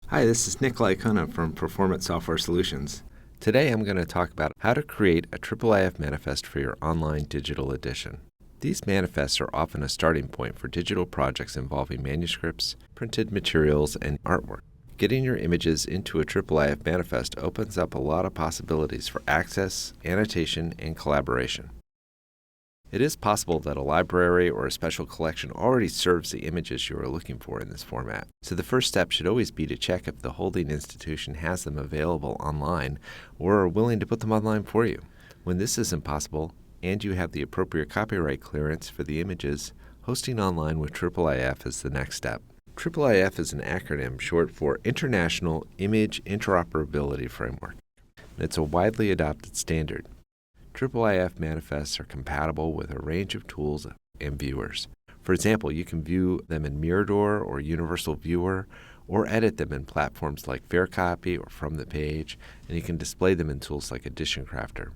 Hi, this is Nick Lycona from Performant Software Solutions. Today I'm going to talk about how to create a IIIF manifest for your online digital edition. These manifests are often a starting point for digital projects involving manuscripts, printed materials, and artwork. Getting your images into a IIIF manifest opens up a lot of possibilities for access, annotation, and collaboration. It is possible that a library or a special collection already serves the images you are looking for in this format. So the first step should always be to check if the holding institution has them available online or are willing to put them online for you. When this isn't possible, and you have the appropriate copyright clearance for the images, hosting online with IIIF is the next step. IIIF is an acronym short for International Image Interoperability Framework. It's a widely adopted standard. IIIF manifests are compatible with a range of tools and viewers. For example, you can view them in Mirador or Universal Viewer, or edit them in platforms like FairCopy or From the Page, and you can display them in tools like Edition Crafter.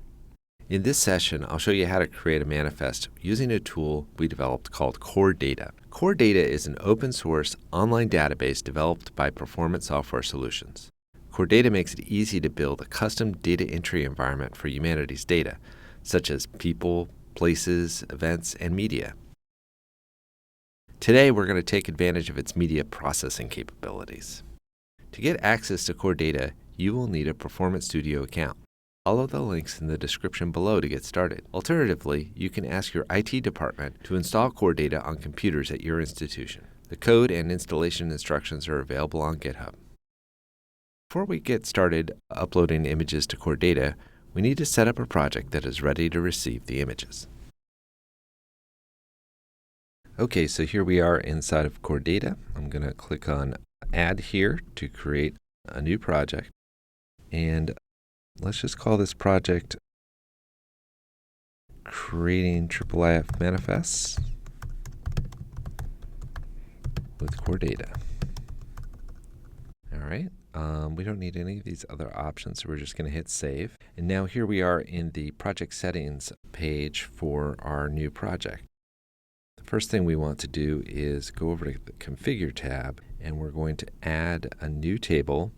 In this session, I'll show you how to create a manifest using a tool we developed called CoreData. CoreData is an open-source online database developed by Performant Software Solutions. CoreData makes it easy to build a custom data entry environment for humanities data, such as people, places, events, and media. Today, we're going to take advantage of its media processing capabilities. To get access to CoreData, you will need a Performant Studio account. Follow the links in the description below to get started. Alternatively, you can ask your IT department to install CoreData on computers at your institution. The code and installation instructions are available on GitHub. Before we get started uploading images to CoreData, we need to set up a project that is ready to receive the images. Okay, so here we are inside of CoreData. I'm going to click on Add here to create a new project. And let's just call this project Creating IIIF Manifests with CoreData. All right. We don't need any of these other options, so we're just going to hit Save. And now here we are in the Project Settings page for our new project. The first thing we want to do is go over to the Configure tab, and we're going to add a new table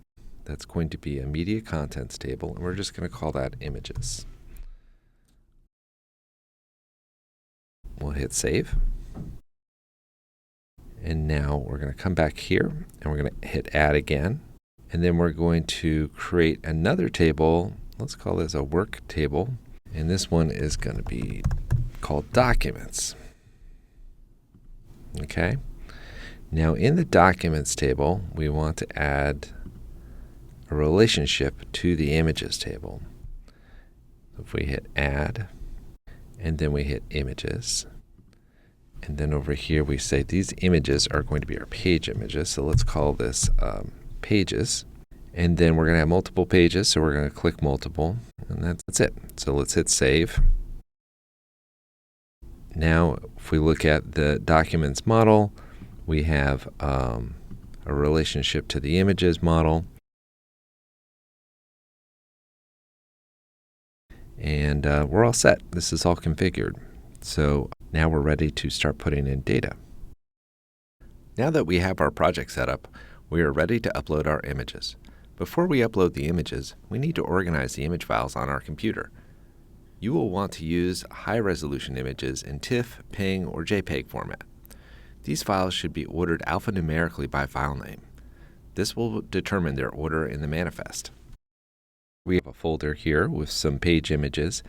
that's going to be a Media Contents table, and we're just going to call that Images. We'll hit Save. And now we're going to come back here, and we're going to hit Add again. And then we're going to create another table. Let's call this a work table. And this one is going to be called Documents. Okay. Now in the Documents table, we want to add a relationship to the Images table. So if we hit Add, and then we hit Images, and then over here we say these images are going to be our page images. So let's call this Pages. And then we're going to have multiple pages, so we're going to click Multiple, and that's it. So let's hit Save. Now, if we look at the Documents model, we have a relationship to the Images model. And we're all set. This is all configured. So now we're ready to start putting in data. Now that we have our project set up, we are ready to upload our images. Before we upload the images, we need to organize the image files on our computer. You will want to use high-resolution images in TIFF, PNG, or JPEG format. These files should be ordered alphanumerically by file name. This will determine their order in the manifest. We have a folder here with some page images,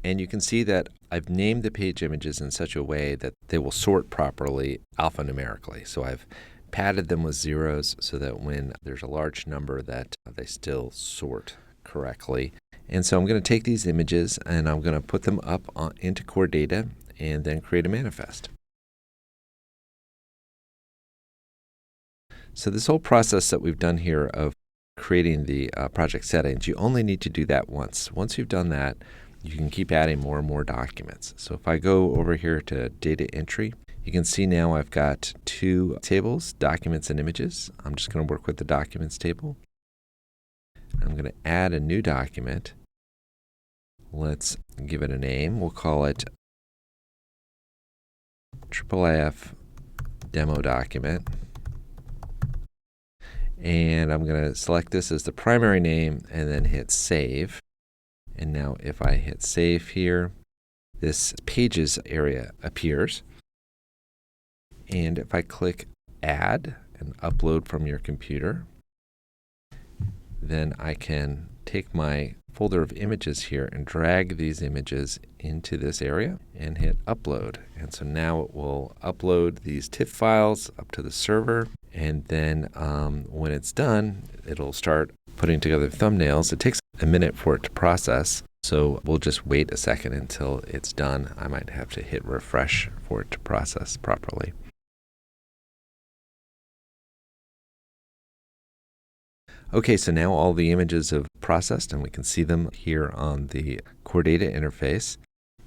and you can see that I've named the page images in such a way that they will sort properly alphanumerically. So I've padded them with zeros so that when there's a large number that they still sort correctly. And so I'm going to take these images and I'm going to put them up into CoreData and then create a manifest. So this whole process that we've done here of creating the project settings, you only need to do that once. Once you've done that, you can keep adding more and more documents. So if I go over here to Data Entry, you can see now I've got two tables, Documents and Images. I'm just going to work with the Documents table. I'm going to add a new document. Let's give it a name. We'll call it IIIF Demo Document. And I'm going to select this as the primary name and then hit save. And now if I hit save here, this pages area appears. And if I click add and upload from your computer, then I can take my folder of images here and drag these images into this area and hit upload. And so now it will upload these TIFF files up to the server. And then when it's done, it'll start putting together thumbnails. It takes a minute for it to process. So we'll just wait a second until it's done. I might have to hit refresh for it to process properly. Okay, so now all the images have processed and we can see them here on the CoreData interface.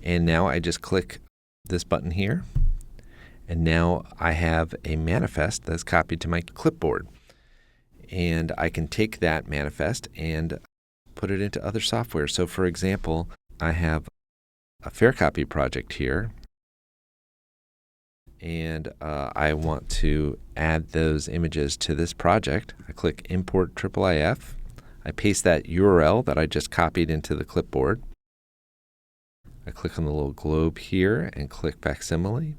And now I just click this button here. And now I have a manifest that's copied to my clipboard. And I can take that manifest and put it into other software. So for example, I have a Faircopy project here. And I want to add those images to this project. I click Import IIIF. I paste that URL that I just copied into the clipboard. I click on the little globe here and click Facsimile.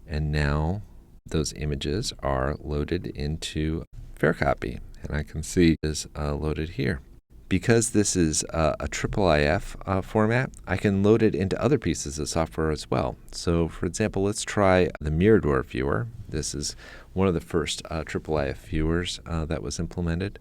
And now those images are loaded into Faircopy. And I can see it is loaded here. Because this is a IIIF format, I can load it into other pieces of software as well. So for example, let's try the Mirador viewer. This is one of the first IIIF viewers that was implemented.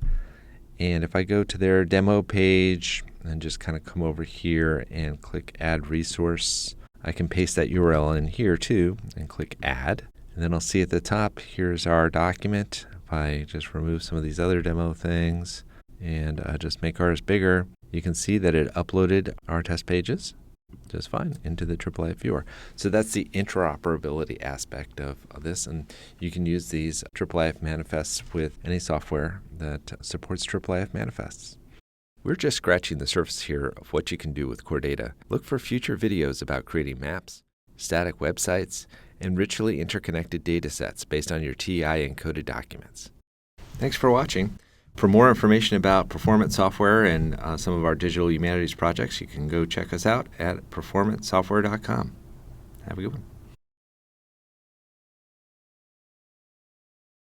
And if I go to their demo page and just kind of come over here and click Add Resource, I can paste that URL in here too and click Add. And then I'll see at the top, here's our document. If I just remove some of these other demo things, and just make ours bigger, you can see that it uploaded our test pages just fine into the IIIF viewer. So that's the interoperability aspect of this, and you can use these IIIF manifests with any software that supports IIIF manifests. We're just scratching the surface here of what you can do with CoreData. Look for future videos about creating maps, static websites, and richly interconnected data sets based on your TI encoded documents. Thanks for watching. For more information about Performant software and some of our digital humanities projects, you can go check us out at performantsoftware.com. Have a good one.